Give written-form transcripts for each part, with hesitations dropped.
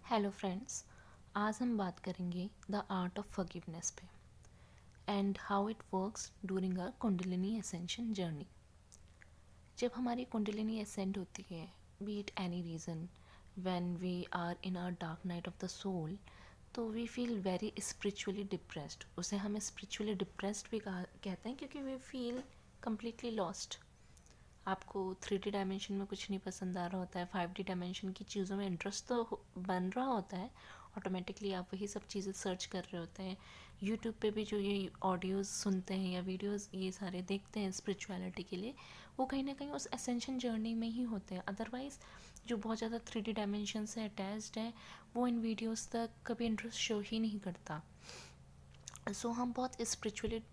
Hello friends. आज हम बात करेंगे द आर्ट ऑफ फॉरगिवनेस पे and how it works during our kundalini ascension journey. जब हमारी कुंडलिनी असेंड होती है, be it any reason, when we are in our dark night of the soul, तो we feel very spiritually depressed. उसे हम spiritually depressed भी कहते हैं क्योंकि वी फील कम्प्लीटली लॉस्ट। आपको 3D डायमेंशन में कुछ नहीं पसंद आ रहा होता है, 5D डायमेंशन की चीज़ों में इंटरेस्ट तो बन रहा होता है, ऑटोमेटिकली आप वही सब चीज़ें सर्च कर रहे होते हैं। यूट्यूब पे भी जो ये ऑडियोज़ सुनते हैं या वीडियोज़ ये सारे देखते हैं स्पिरिचुअलिटी के लिए, वो कहीं ना कहीं उस एसेंशन जर्नी में ही होते हैं। अदरवाइज़ जो बहुत ज़्यादा 3D डायमेंशन से अटैच्ड है, वो इन वीडियोज़ तक कभी इंटरेस्ट शो ही नहीं करता। सो हम बहुत स्पिरिचुअली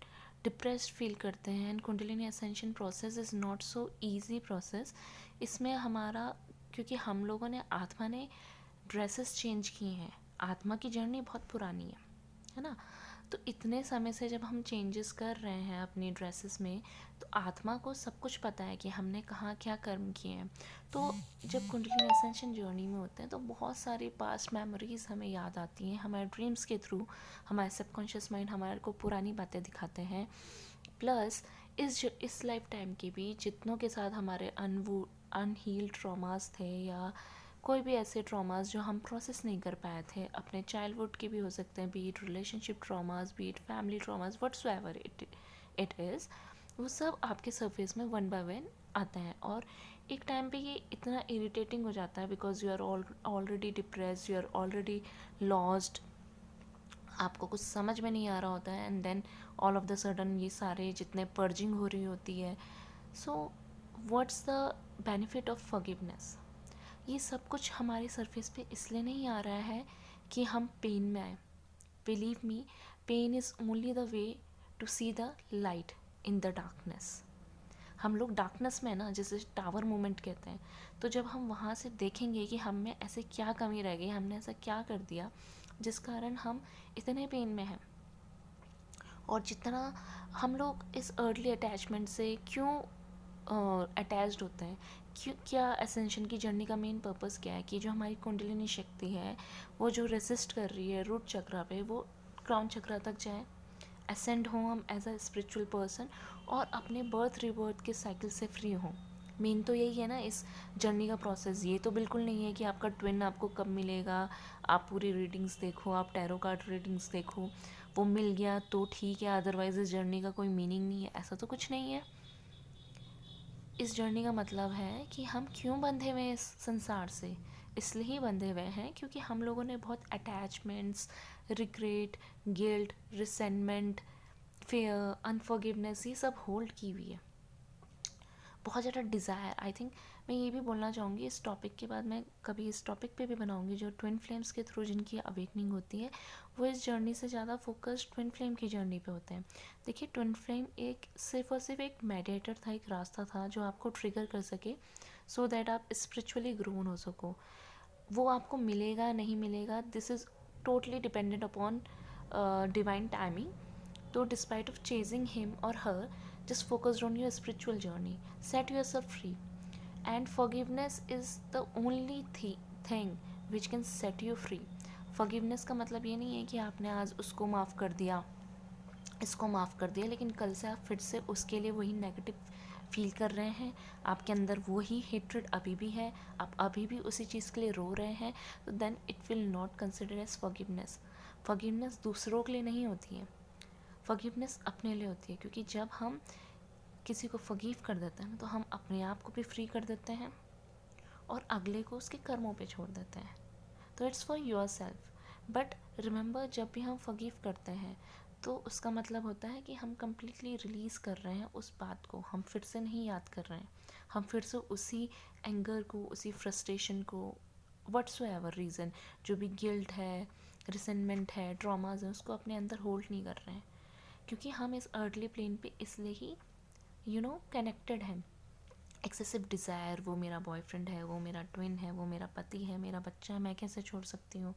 डिप्रेस्ड फील करते हैं। And Kundalini ascension process is not so easy process. इसमें हमारा, क्योंकि हम लोगों ने आत्मा ने ड्रेसेस चेंज किए हैं, आत्मा की जर्नी बहुत पुरानी है ना। तो इतने समय से जब हम चेंजेस कर रहे हैं अपनी ड्रेसेस में, तो आत्मा को सब कुछ पता है कि हमने कहाँ क्या कर्म किए हैं। तो जब कुंडलिनी असेंशन जर्नी में होते हैं तो बहुत सारी पास्ट मेमोरीज हमें याद आती हैं। हमारे ड्रीम्स के थ्रू हमारे सबकॉन्शियस माइंड हमारे को पुरानी बातें दिखाते हैं। प्लस इस लाइफ टाइम के भी जितनों के साथ हमारे अनहील्ड ट्रॉमास थे, या कोई भी ऐसे ट्रॉमास जो हम प्रोसेस नहीं कर पाए थे, अपने चाइल्डहुड के भी हो सकते हैं, B it relationship traumas, B it family traumas, whatsoever it is, वो सब आपके सरफेस में वन बाय वन आते हैं। और एक टाइम पे ये इतना इरिटेटिंग हो जाता है because you are already depressed, you are already lost, आपको कुछ समझ में नहीं आ रहा होता है। And then all of the sudden ये सारे जितने पर्जिंग हो रही होती है। So what's the benefit of forgiveness? ये सब कुछ हमारे सरफेस पे इसलिए नहीं आ रहा है कि हम पेन में आए। Believe me, pain is only the way to see the light in the darkness. हम लोग डार्कनेस में ना, जैसे टावर मोमेंट कहते हैं, तो जब हम वहाँ से देखेंगे कि हम में ऐसे क्या कमी रह गई, हमने ऐसा क्या कर दिया जिस कारण हम इतने पेन में हैं, और जितना हम लोग इस अर्ली अटैचमेंट से क्यों अटैच्ड होते हैं, क्यों, क्या एसेंशन की जर्नी का मेन पर्पस क्या है कि जो हमारी कुंडलिनी शक्ति है वो जो रेसिस्ट कर रही है रूट चक्रा पे, वो क्राउन चक्रा तक जाए, असेंड हों हम एज अ स्पिरिचुअल पर्सन, और अपने बर्थ रिबर्थ के साइकिल से फ्री हों। मेन तो यही है ना इस जर्नी का प्रोसेस। ये तो बिल्कुल नहीं है कि आपका ट्विन आपको कब मिलेगा, आप पूरी रीडिंग्स देखो, आप टैरो कार्ड रीडिंग्स देखो, वो मिल गया तो ठीक है, अदरवाइज इस जर्नी का कोई मीनिंग नहीं है, ऐसा तो कुछ नहीं है। इस जर्नी का मतलब है कि हम क्यों बंधे हुए हैं इस संसार से। इसलिए ही बंधे हुए हैं क्योंकि हम लोगों ने बहुत attachments, regret, guilt, resentment, fear, unforgiveness, ये सब होल्ड की हुई है। बहुत ज़्यादा डिज़ायर, आई थिंक मैं ये भी बोलना चाहूँगी, इस टॉपिक के बाद मैं कभी इस टॉपिक पे भी बनाऊँगी, जो ट्विन फ्लेम्स के थ्रू जिनकी अवेकनिंग होती है, वो इस जर्नी से ज़्यादा फोकस ट्विन फ्लेम की जर्नी पे होते हैं। देखिए, ट्विन फ्लेम एक सिर्फ और सिर्फ एक मेडिएटर था, एक रास्ता था जो आपको ट्रिगर कर सके सो दैट आप स्पिरिचुअली ग्रोन हो सको। वो आपको मिलेगा नहीं मिलेगा, this is totally dependent upon divine timing. तो डिस्पाइट ऑफ चेजिंग हिम और हर, just focused on your spiritual journey, set yourself free, and forgiveness is the only thing which can set you free. forgiveness का मतलब ये नहीं है कि आपने आज उसको माफ़ कर दिया, इसको माफ़ कर दिया, लेकिन कल से आप फिर से उसके लिए वही नेगेटिव फील कर रहे हैं, आपके अंदर वही हेट्रेड अभी भी है, आप अभी भी उसी चीज़ के लिए रो रहे हैं, तो then it will not consider as forgiveness. Forgiveness दूसरों के लिए नहीं होती है, फॉरगिवनेस अपने लिए होती है। क्योंकि जब हम किसी को फॉरगिव कर देते हैं तो हम अपने आप को भी फ्री कर देते हैं और अगले को उसके कर्मों पे छोड़ देते हैं। तो it's for your self. But remember, जब भी हम फॉरगिव करते हैं तो उसका मतलब होता है कि हम कम्प्लीटली रिलीज़ कर रहे हैं उस बात को, हम फिर से नहीं याद कर रहे हैं, हम फिर से उसी एंगर को, उसी फ्रस्ट्रेशन को, व्हाट्सोएवर रीज़न, जो भी गिल्ट है, रिसेंटमेंट है, ट्रॉमाज है, उसको अपने अंदर होल्ड नहीं कर रहे हैं। क्योंकि हम इस अर्ली प्लेन पे इसलिए ही कनेक्टेड हैं। एक्सेसिव डिज़ायर, वो मेरा बॉयफ्रेंड है, वो मेरा ट्विन है, वो मेरा पति है, मेरा बच्चा है, मैं कैसे छोड़ सकती हूँ।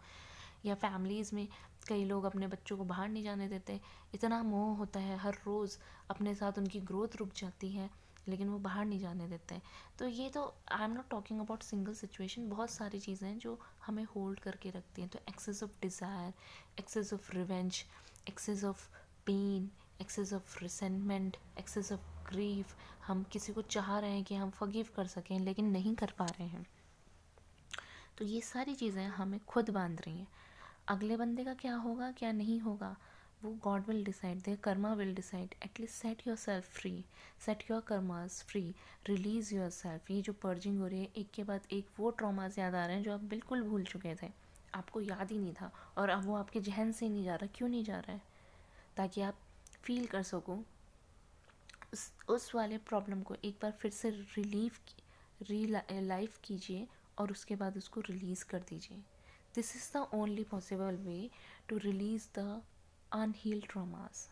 या फैमिलीज़ में कई लोग अपने बच्चों को बाहर नहीं जाने देते, इतना मोह होता है, हर रोज़ अपने साथ उनकी ग्रोथ रुक जाती है। लेकिन वो बाहर नहीं जाने देते हैं। तो ये तो I am not talking about single situation, बहुत सारी चीज़ें हैं जो हमें होल्ड करके रखती हैं। तो excess of desire, excess of revenge, excess of pain, excess of resentment, excess of grief, हम किसी को चाह रहे हैं कि हम फॉरगिव कर सकें लेकिन नहीं कर पा रहे हैं। तो ये सारी चीज़ें हमें खुद बांध रही हैं। अगले बंदे का क्या होगा क्या नहीं होगा वो God will decide, their karma will decide. At least set your self free, set your karmas free, release your self. ये जो पर्जिंग हो रही है, एक के बाद एक वो ट्रॉमास याद आ रहे हैं जो आप बिल्कुल भूल चुके थे, आपको याद ही नहीं था, और अब वो आपके जहन से नहीं जा रहा। क्यों नहीं जा रहा है? ताकि आप फील कर सको उस वाले प्रॉब्लम को, एक बार फिर से लाइफ कीजिए और उसके बाद उसको रिलीज़ कर दीजिए। This is the only possible way to release the unhealed traumas.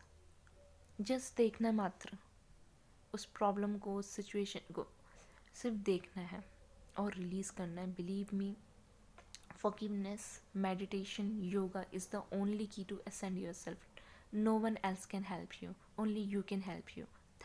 Just देखना मात्र, उस प्रॉब्लम को, उस सिचुएशन को सिर्फ देखना है और रिलीज़ करना है। Believe me, forgiveness, meditation, yoga is the only key to ascend yourself. No one else can help you, only you can help you.